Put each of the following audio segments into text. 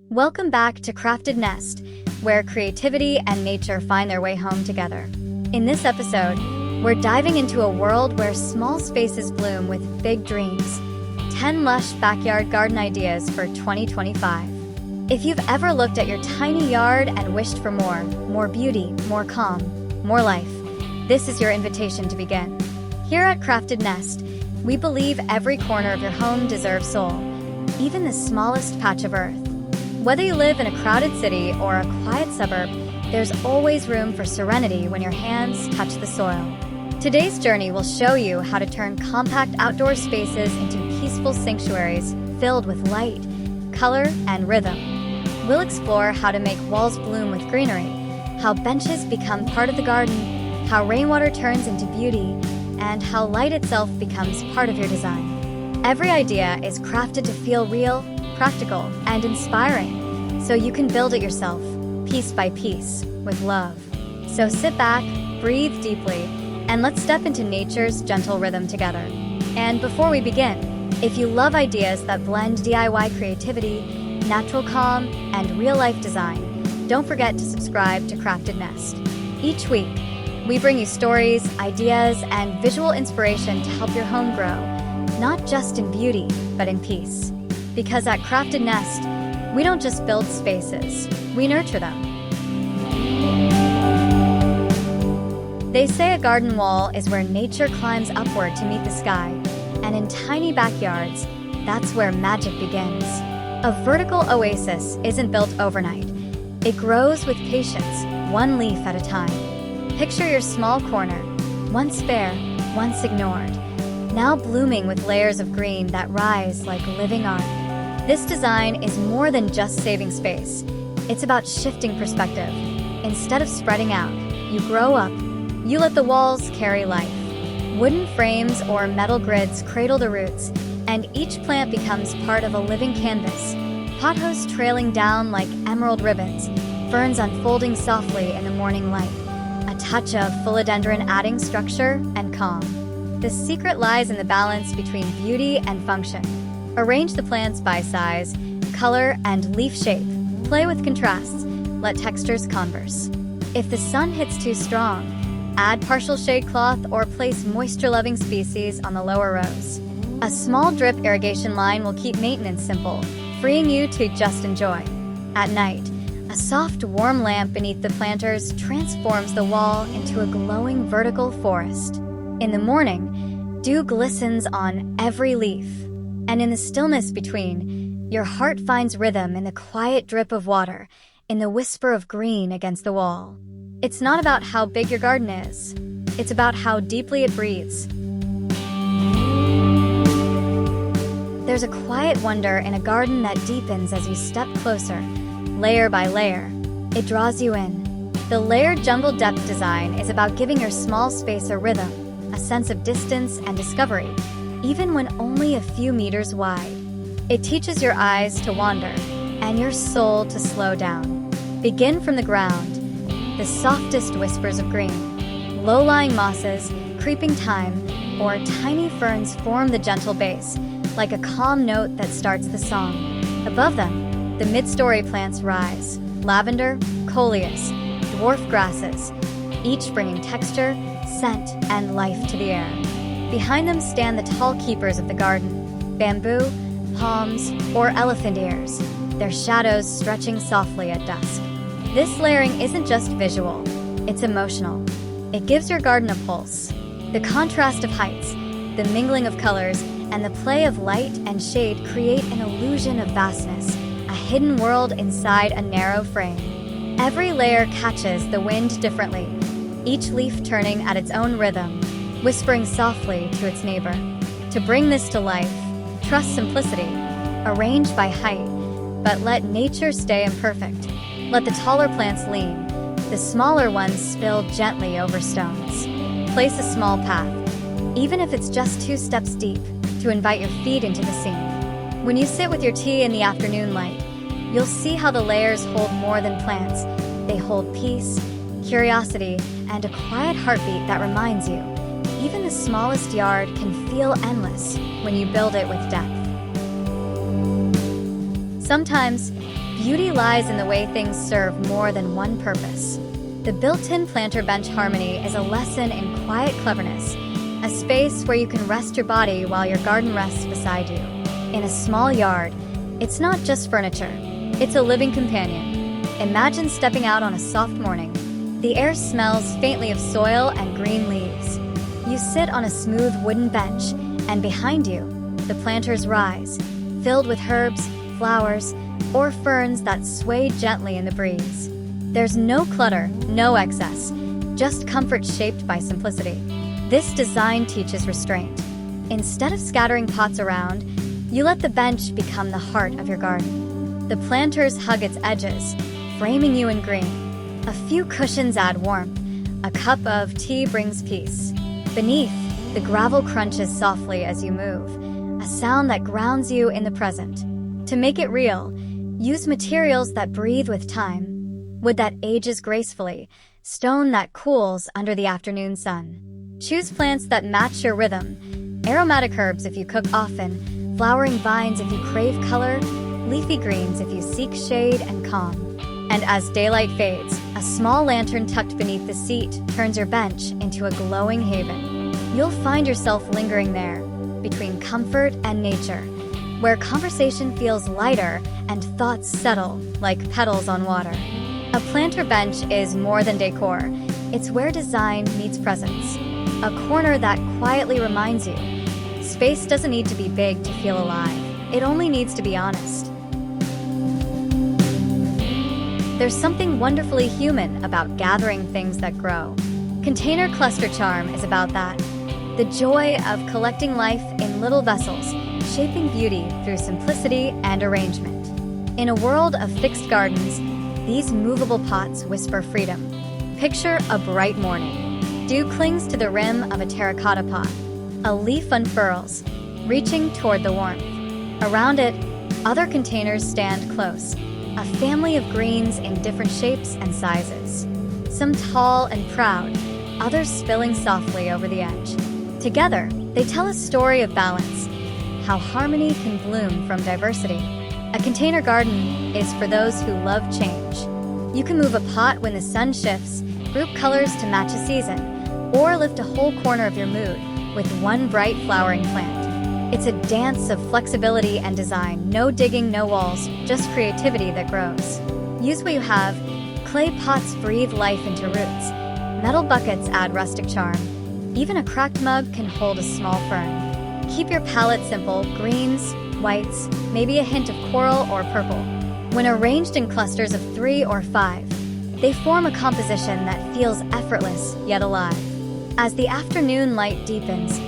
Welcome back to Crafted Nest, where creativity and nature find their way home together. In this episode, we're diving into a world where small spaces bloom with big dreams. 10 lush backyard garden ideas for 2025. If you've ever looked at your tiny yard and wished for more beauty, more calm, more life, this is your invitation to begin. Here at Crafted Nest, we believe every corner of your home deserves soul, even the smallest patch of earth. Whether you live in a crowded city or a quiet suburb, there's always room for serenity when your hands touch the soil. Today's journey will show you how to turn compact outdoor spaces into peaceful sanctuaries filled with light, color, and rhythm. We'll explore how to make walls bloom with greenery, how benches become part of the garden, how rainwater turns into beauty, and how light itself becomes part of your design. Every idea is crafted to feel real, practical, and inspiring, so you can build it yourself, piece by piece, with love. So sit back, breathe deeply, and let's step into nature's gentle rhythm together. And before we begin, if you love ideas that blend DIY creativity, natural calm, and real-life design, don't forget to subscribe to Crafted Nest. Each week, we bring you stories, ideas, and visual inspiration to help your home grow, not just in beauty, but in peace. Because at Crafted Nest, we don't just build spaces, we nurture them. They say a garden wall is where nature climbs upward to meet the sky, and in tiny backyards, that's where magic begins. A vertical oasis isn't built overnight. It grows with patience, one leaf at a time. Picture your small corner, once bare, once ignored, now blooming with layers of green that rise like living art. This design is more than just saving space. It's about shifting perspective. Instead of spreading out, you grow up. You let the walls carry life. Wooden frames or metal grids cradle the roots, and each plant becomes part of a living canvas. Pothos trailing down like emerald ribbons, ferns unfolding softly in the morning light, a touch of philodendron adding structure and calm. The secret lies in the balance between beauty and function. Arrange the plants by size, color, and leaf shape. Play with contrasts. Let textures converse. If the sun hits too strong, add partial shade cloth or place moisture-loving species on the lower rows. A small drip irrigation line will keep maintenance simple, freeing you to just enjoy. At night, a soft, warm lamp beneath the planters transforms the wall into a glowing vertical forest. In the morning, dew glistens on every leaf. And in the stillness between, your heart finds rhythm in the quiet drip of water, in the whisper of green against the wall. It's not about how big your garden is. It's about how deeply it breathes. There's a quiet wonder in a garden that deepens as you step closer, layer by layer. It draws you in. The layered jungle depth design is about giving your small space a rhythm, a sense of distance and discovery, even when only a few meters wide. It teaches your eyes to wander and your soul to slow down. Begin from the ground, the softest whispers of green. Low-lying mosses, creeping thyme, or tiny ferns form the gentle base, like a calm note that starts the song. Above them, the mid-story plants rise, lavender, coleus, dwarf grasses, each bringing texture, scent, and life to the air. Behind them stand the tall keepers of the garden, bamboo, palms, or elephant ears, their shadows stretching softly at dusk. This layering isn't just visual, it's emotional. It gives your garden a pulse. The contrast of heights, the mingling of colors, and the play of light and shade create an illusion of vastness, a hidden world inside a narrow frame. Every layer catches the wind differently, each leaf turning at its own rhythm, whispering softly to its neighbor. To bring this to life, trust simplicity. Arrange by height, but let nature stay imperfect. Let the taller plants lean, the smaller ones spill gently over stones. Place a small path, even if it's just 2 steps deep, to invite your feet into the scene. When you sit with your tea in the afternoon light, you'll see how the layers hold more than plants. They hold peace, curiosity, and a quiet heartbeat that reminds you, even the smallest yard can feel endless when you build it with depth. Sometimes, beauty lies in the way things serve more than one purpose. The built-in planter bench harmony is a lesson in quiet cleverness, a space where you can rest your body while your garden rests beside you. In a small yard, it's not just furniture, it's a living companion. Imagine stepping out on a soft morning. The air smells faintly of soil and green leaves. You sit on a smooth wooden bench, and behind you, the planters rise, filled with herbs, flowers, or ferns that sway gently in the breeze. There's no clutter, no excess, just comfort shaped by simplicity. This design teaches restraint. Instead of scattering pots around, you let the bench become the heart of your garden. The planters hug its edges, framing you in green. A few cushions add warmth. A cup of tea brings peace. Beneath, the gravel crunches softly as you move, a sound that grounds you in the present. To make it real, use materials that breathe with time, wood that ages gracefully, stone that cools under the afternoon sun. Choose plants that match your rhythm, aromatic herbs if you cook often, flowering vines if you crave color, leafy greens if you seek shade and calm. And as daylight fades, a small lantern tucked beneath the seat turns your bench into a glowing haven. You'll find yourself lingering there, between comfort and nature, where conversation feels lighter and thoughts settle like petals on water. A planter bench is more than decor. It's where design meets presence. A corner that quietly reminds you, space doesn't need to be big to feel alive. It only needs to be honest. There's something wonderfully human about gathering things that grow. Container cluster charm is about that. The joy of collecting life in little vessels, shaping beauty through simplicity and arrangement. In a world of fixed gardens, these movable pots whisper freedom. Picture a bright morning. Dew clings to the rim of a terracotta pot. A leaf unfurls, reaching toward the warmth. Around it, other containers stand close, a family of greens in different shapes and sizes. Some tall and proud, others spilling softly over the edge. Together, they tell a story of balance, how harmony can bloom from diversity. A container garden is for those who love change. You can move a pot when the sun shifts, group colors to match a season, or lift a whole corner of your mood with one bright flowering plant. It's a dance of flexibility and design. No digging, no walls, just creativity that grows. Use what you have. Clay pots breathe life into roots. Metal buckets add rustic charm. Even a cracked mug can hold a small fern. Keep your palette simple, greens, whites, maybe a hint of coral or purple. When arranged in clusters of 3 or 5, they form a composition that feels effortless yet alive. As the afternoon light deepens,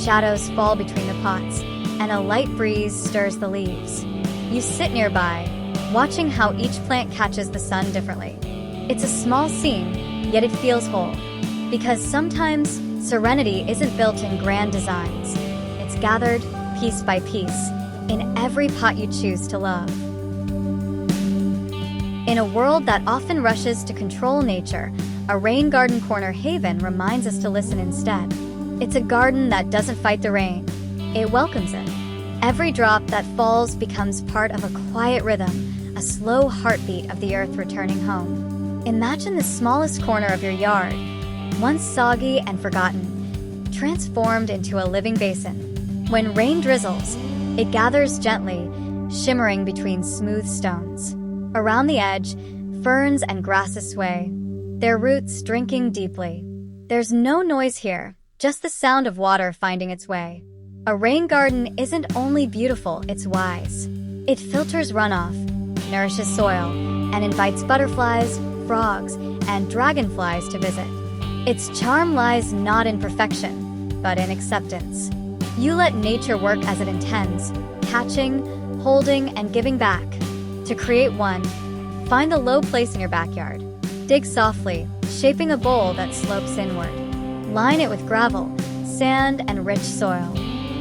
shadows fall between the pots, and a light breeze stirs the leaves. You sit nearby, watching how each plant catches the sun differently. It's a small scene, yet it feels whole. Because sometimes, serenity isn't built in grand designs. It's gathered, piece by piece, in every pot you choose to love. In a world that often rushes to control nature, a rain garden corner haven reminds us to listen instead. It's a garden that doesn't fight the rain. It welcomes it. Every drop that falls becomes part of a quiet rhythm, a slow heartbeat of the earth returning home. Imagine the smallest corner of your yard, once soggy and forgotten, transformed into a living basin. When rain drizzles, it gathers gently, shimmering between smooth stones. Around the edge, ferns and grasses sway, their roots drinking deeply. There's no noise here, just the sound of water finding its way. A rain garden isn't only beautiful, it's wise. It filters runoff, nourishes soil, and invites butterflies, frogs, and dragonflies to visit. Its charm lies not in perfection, but in acceptance. You let nature work as it intends, catching, holding, and giving back. To create one, find a low place in your backyard. Dig softly, shaping a bowl that slopes inward. Line it with gravel, sand, and rich soil.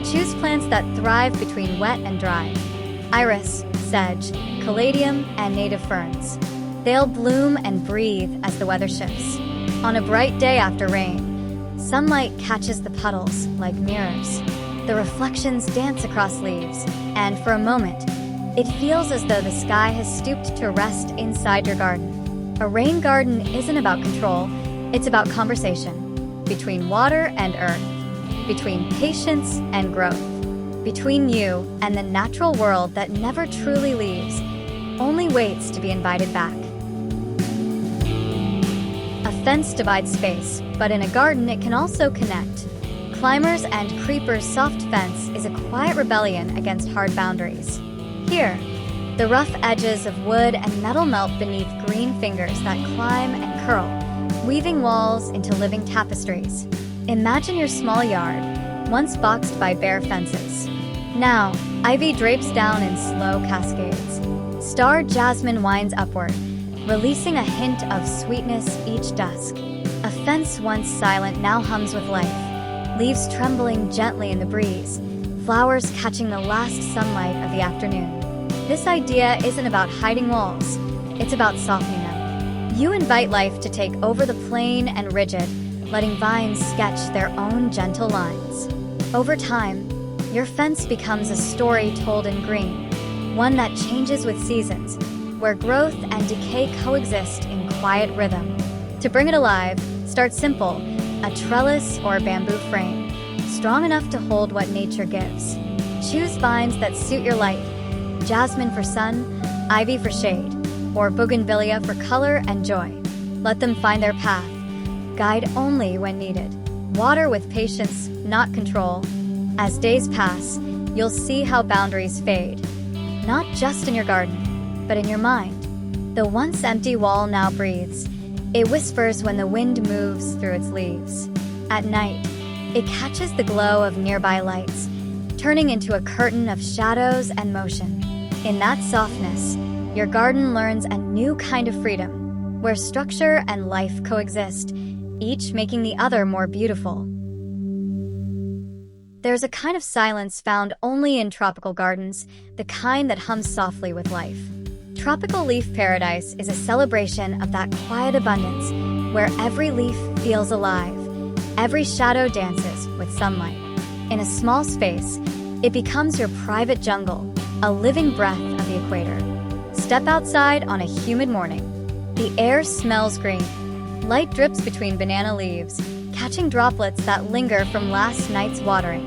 Choose plants that thrive between wet and dry. Iris, sedge, caladium, and native ferns. They'll bloom and breathe as the weather shifts. On a bright day after rain, sunlight catches the puddles like mirrors. The reflections dance across leaves, and for a moment, It feels as though the sky has stooped to rest inside your garden. A rain garden isn't about control, it's about conversation. Between water and earth, between patience and growth, between you and the natural world that never truly leaves, only waits to be invited back. A fence divides space, but in a garden it can also connect. Climbers and creepers' soft fence is a quiet rebellion against hard boundaries. Here, the rough edges of wood and metal melt beneath green fingers that climb and curl, weaving walls into living tapestries. Imagine your small yard, once boxed by bare fences. Now, ivy drapes down in slow cascades. Star jasmine winds upward, releasing a hint of sweetness each dusk. A fence once silent now hums with life, leaves trembling gently in the breeze, flowers catching the last sunlight of the afternoon. This idea isn't about hiding walls, it's about softening them. You invite life to take over the plain and rigid, letting vines sketch their own gentle lines. Over time, your fence becomes a story told in green, one that changes with seasons, where growth and decay coexist in quiet rhythm. To bring it alive, start simple, a trellis or bamboo frame, strong enough to hold what nature gives. Choose vines that suit your light, jasmine for sun, ivy for shade, or bougainvillea for color and joy. Let them find their path, guide only when needed. Water with patience, not control. As days pass, you'll see how boundaries fade, not just in your garden, but in your mind. The once empty wall now breathes. It whispers when the wind moves through its leaves. At night, it catches the glow of nearby lights, turning into a curtain of shadows and motion. In that softness, your garden learns a new kind of freedom, where structure and life coexist, each making the other more beautiful. There's a kind of silence found only in tropical gardens, the kind that hums softly with life. Tropical Leaf Paradise is a celebration of that quiet abundance, where every leaf feels alive, every shadow dances with sunlight. In a small space, it becomes your private jungle, a living breath of the equator. Step outside on a humid morning. The air smells green. Light drips between banana leaves, catching droplets that linger from last night's watering.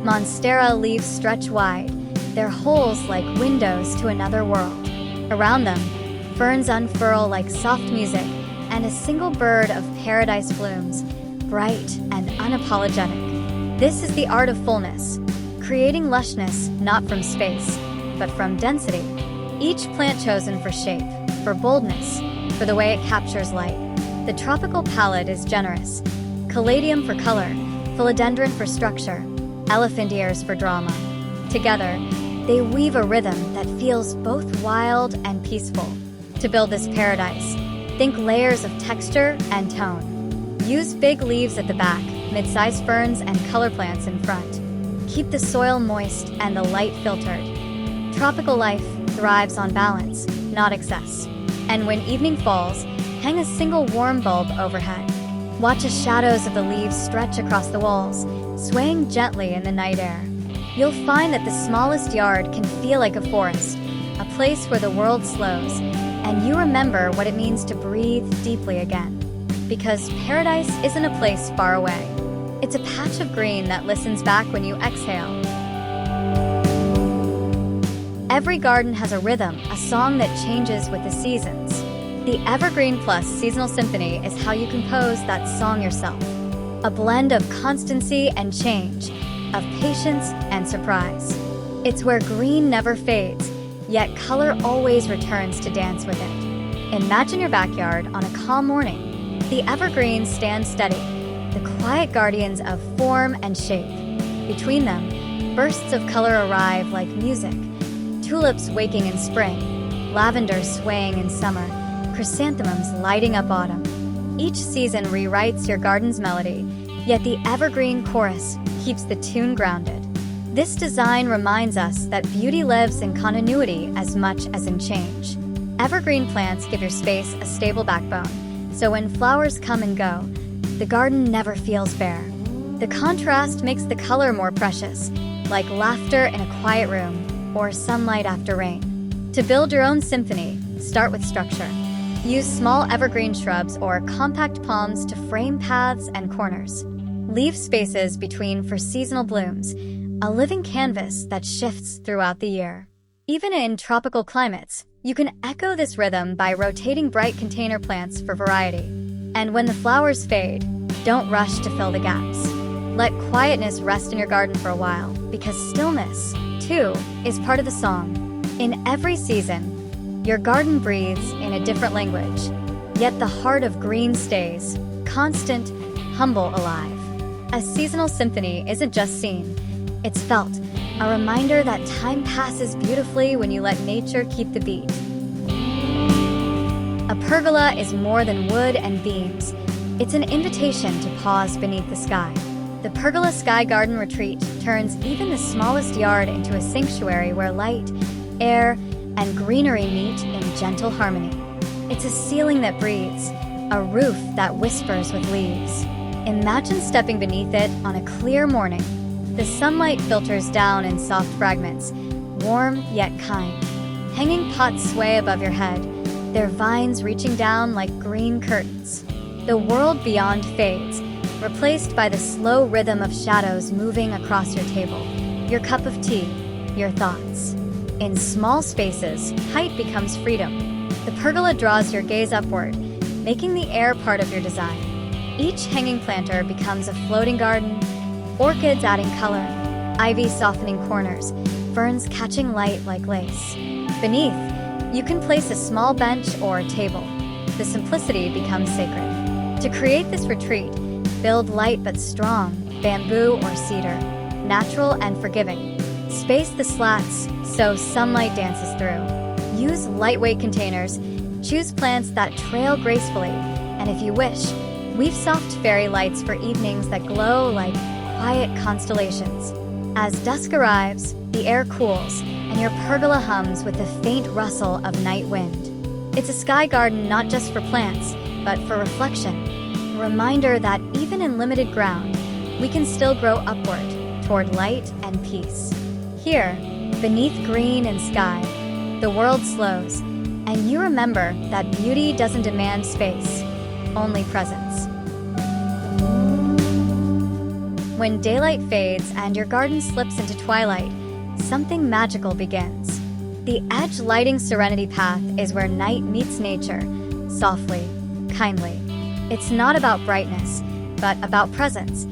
Monstera leaves stretch wide, their holes like windows to another world. Around them, ferns unfurl like soft music, and a single bird of paradise blooms, bright and unapologetic. This is the art of fullness, creating lushness not from space, but from density. Each plant chosen for shape, for boldness, for the way it captures light. The tropical palette is generous. Caladium for color, philodendron for structure, elephant ears for drama. Together, they weave a rhythm that feels both wild and peaceful. To build this paradise, think layers of texture and tone. Use big leaves at the back, mid-sized ferns and color plants in front. Keep the soil moist and the light filtered. Tropical life thrives on balance, not excess. And when evening falls, hang a single warm bulb overhead. Watch as shadows of the leaves stretch across the walls, swaying gently in the night air. You'll find that the smallest yard can feel like a forest, a place where the world slows, and you remember what it means to breathe deeply again. Because paradise isn't a place far away. It's a patch of green that listens back when you exhale. Every garden has a rhythm, a song that changes with the seasons. The Evergreen Plus Seasonal Symphony is how you compose that song yourself. A blend of constancy and change, of patience and surprise. It's where green never fades, yet color always returns to dance with it. Imagine your backyard on a calm morning. The evergreens stand steady, the quiet guardians of form and shape. Between them, bursts of color arrive like music. Tulips waking in spring, lavender swaying in summer, chrysanthemums lighting up autumn. Each season rewrites your garden's melody, yet the evergreen chorus keeps the tune grounded. This design reminds us that beauty lives in continuity as much as in change. Evergreen plants give your space a stable backbone, so when flowers come and go, the garden never feels bare. The contrast makes the color more precious, like laughter in a quiet room or sunlight after rain. To build your own symphony, start with structure. Use small evergreen shrubs or compact palms to frame paths and corners. Leave spaces between for seasonal blooms, a living canvas that shifts throughout the year. Even in tropical climates, you can echo this rhythm by rotating bright container plants for variety. And when the flowers fade, don't rush to fill the gaps. Let quietness rest in your garden for a while, because stillness, too, is part of the song. In every season, your garden breathes in a different language, yet the heart of green stays, constant, humble, alive. A seasonal symphony isn't just seen, it's felt, a reminder that time passes beautifully when you let nature keep the beat. A pergola is more than wood and beams. It's an invitation to pause beneath the sky. The Pergola Sky Garden Retreat turns even the smallest yard into a sanctuary where light, air, and greenery meet in gentle harmony. It's a ceiling that breathes, a roof that whispers with leaves. Imagine stepping beneath it on a clear morning. The sunlight filters down in soft fragments, warm yet kind. Hanging pots sway above your head, their vines reaching down like green curtains. The world beyond fades, replaced by the slow rhythm of shadows moving across your table. Your cup of tea, your thoughts. In small spaces, height becomes freedom. The pergola draws your gaze upward, making the air part of your design. Each hanging planter becomes a floating garden, orchids adding color, ivy softening corners, ferns catching light like lace. Beneath, you can place a small bench or a table. The simplicity becomes sacred. To create this retreat, build light but strong, bamboo or cedar, natural and forgiving. Space the slats so sunlight dances through. Use lightweight containers, choose plants that trail gracefully, and if you wish, weave soft fairy lights for evenings that glow like quiet constellations. As dusk arrives, the air cools, and your pergola hums with the faint rustle of night wind. It's a sky garden not just for plants, but for reflection. A reminder that even in limited ground, we can still grow upward toward light and peace. Here, beneath green and sky, the world slows, and you remember that beauty doesn't demand space, only presence. When daylight fades and your garden slips into twilight, something magical begins. The edge lighting serenity path is where night meets nature, softly, kindly. It's not about brightness, but about presence.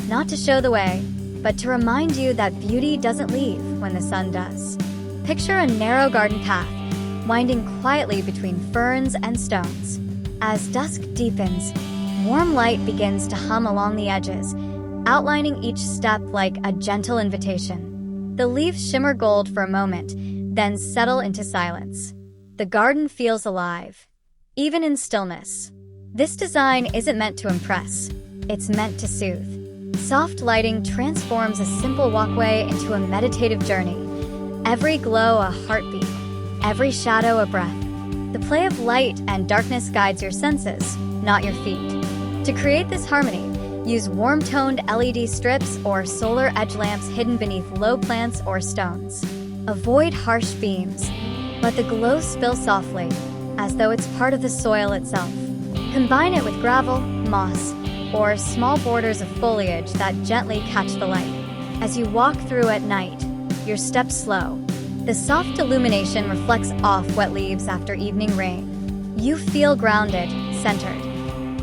Not to show the way, but to remind you that beauty doesn't leave when the sun does. Picture a narrow garden path, winding quietly between ferns and stones. As dusk deepens, warm light begins to hum along the edges, outlining each step like a gentle invitation. The leaves shimmer gold for a moment, then settle into silence. The garden feels alive, even in stillness. This design isn't meant to impress, it's meant to soothe. Soft lighting transforms a simple walkway into a meditative journey. Every glow a heartbeat, every shadow a breath. The play of light and darkness guides your senses, not your feet. To create this harmony, use warm-toned LED strips or solar edge lamps hidden beneath low plants or stones. Avoid harsh beams. Let the glow spill softly, as though it's part of the soil itself. Combine it with gravel, moss, or small borders of foliage that gently catch the light. As you walk through at night, your steps slow. The soft illumination reflects off wet leaves after evening rain. You feel grounded, centered.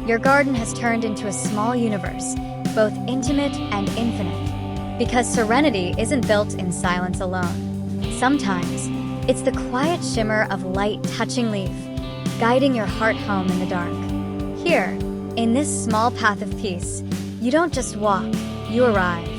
Your garden has turned into a small universe, both intimate and infinite. Because serenity isn't built in silence alone. Sometimes, it's the quiet shimmer of light touching leaf, guiding your heart home in the dark. Here, in this small path of peace, you don't just walk, you arrive.